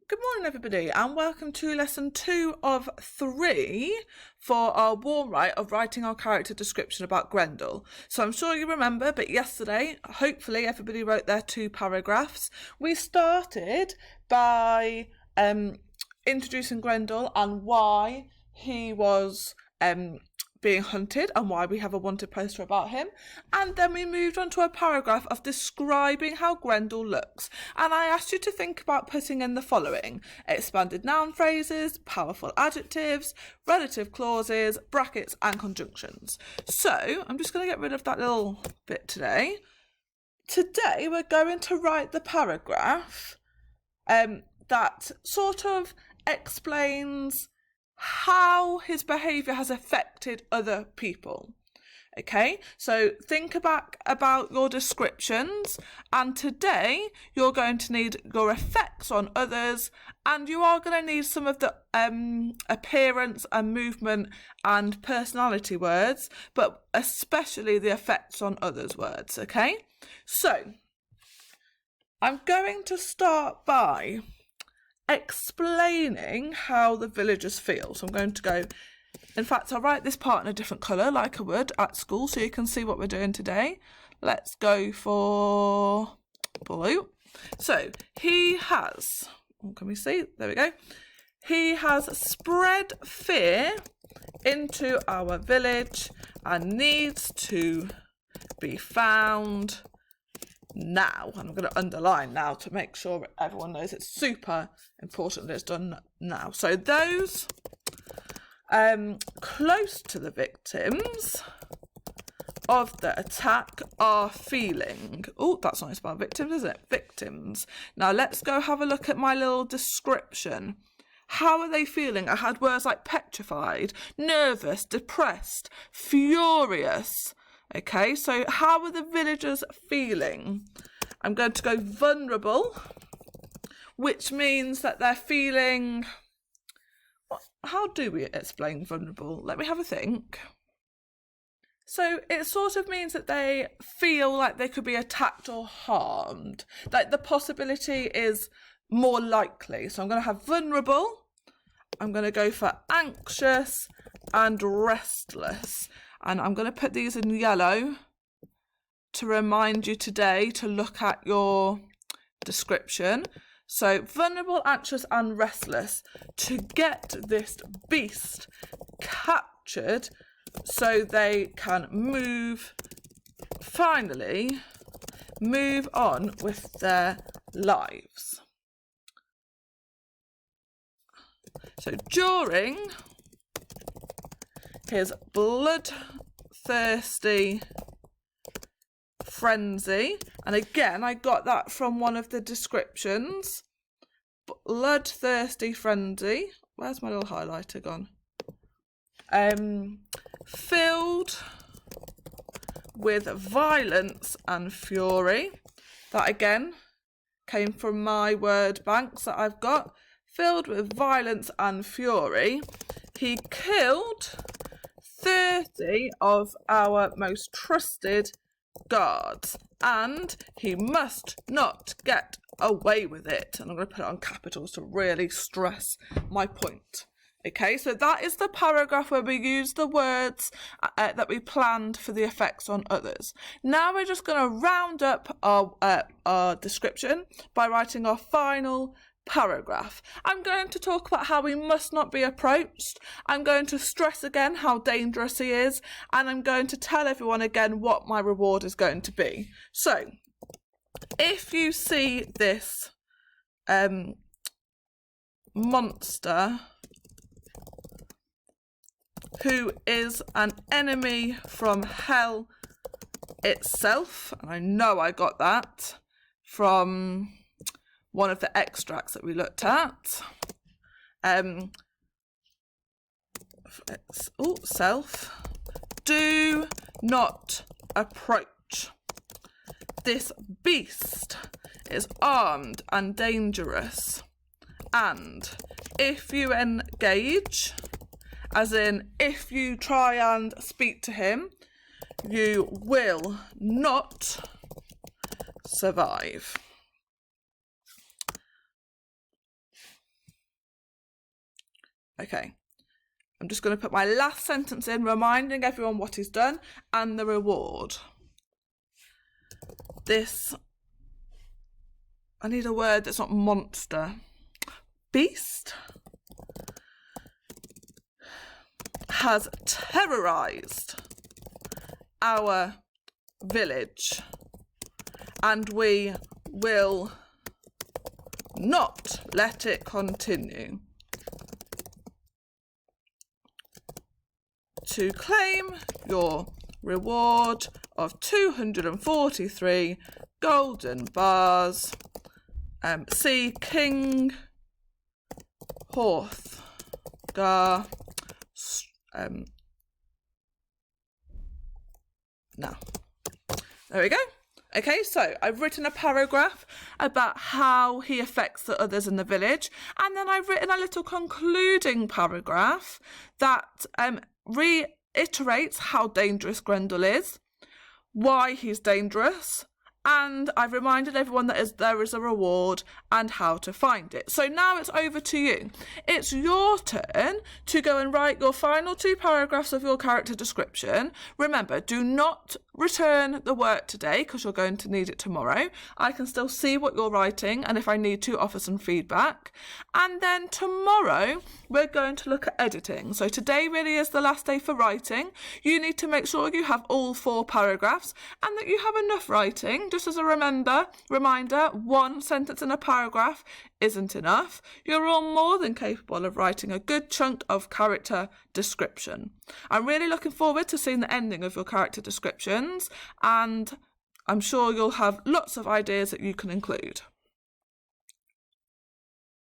Good morning, everybody, and welcome to lesson 2 of 3 for our warm right of writing our character description about Grendel. So I'm sure you remember, but yesterday, hopefully everybody wrote their 2 paragraphs. We started by introducing Grendel and why he was being hunted and why we have a wanted poster about him, and then we moved on to a paragraph of describing how Grendel looks, and I asked you to think about putting in the following: expanded noun phrases, powerful adjectives, relative clauses, brackets and conjunctions. So I'm just going to get rid of that little bit today. Today we're going to write the paragraph that sort of explains how his behaviour has affected other people. Okay, so think about your descriptions, and today you're going to need your effects on others, and you are going to need some of the appearance and movement and personality words, but especially the effects on others words. Okay, so I'm going to start by explaining how the villagers feel. So I'm going to go, in fact, I'll write this part in a different colour like I would at school so you can see what we're doing today. Let's go for blue. So he has, can we see? There we go. He has spread fear into our village and needs to be found now. And I'm going to underline now to make sure everyone knows it's super important that it's done now. So those close to the victims of the attack are feeling, oh, that's not about victims, is it? Victims. Now let's go have a look at my little description. How are they feeling? I had words like petrified, nervous, depressed, furious. Okay, so how are the villagers feeling? I'm going to go vulnerable, which means that they're feeling... How do we explain vulnerable? Let me have a think. So it sort of means that they feel like they could be attacked or harmed. Like the possibility is more likely. So I'm going to have vulnerable. I'm going to go for anxious and restless. And I'm going to put these in yellow to remind you today to look at your description. So vulnerable, anxious and restless, to get this beast captured so they can finally move on with their lives. So during his bloodthirsty frenzy, and again I got that from one of the descriptions, bloodthirsty frenzy, where's my little highlighter gone, filled with violence and fury. That again came from my word banks that I've got. Filled with violence and fury, he killed 30 of our most trusted guards, and he must not get away with it. And I'm going to put it on capitals to really stress my point. Okay, so that is the paragraph where we use the words that we planned for the effects on others. Now we're just going to round up our description by writing our final paragraph. I'm going to talk about how we must not be approached. I'm going to stress again how dangerous he is, and I'm going to tell everyone again what my reward is going to be. So if you see this monster who is an enemy from hell itself, and I know I got that from one of the extracts that we looked at. Self. Do not approach. This beast is armed and dangerous. And if you engage, as in if you try and speak to him, you will not survive. Okay, I'm just going to put my last sentence in, reminding everyone what he's done and the reward. I need a word that's not monster. Beast has terrorised our village, and we will not let it continue. To claim your reward of 243 golden bars, see King Hrothgar now. There we go. Okay, so I've written a paragraph about how he affects the others in the village, and then I've written a little concluding paragraph that reiterates how dangerous Grendel is, why he's dangerous, and I've reminded everyone that there is a reward and how to find it. So now it's over to you. It's your turn to go and write your final 2 paragraphs of your character description. Remember, do not return the work today because you're going to need it tomorrow. I can still see what you're writing, and if I need to, offer some feedback. And then tomorrow we're going to look at editing. So today really is the last day for writing. You need to make sure you have all 4 paragraphs and that you have enough writing. Just as a reminder, 1 sentence in a paragraph isn't enough. You're all more than capable of writing a good chunk of character description. I'm really looking forward to seeing the ending of your character descriptions, and I'm sure you'll have lots of ideas that you can include.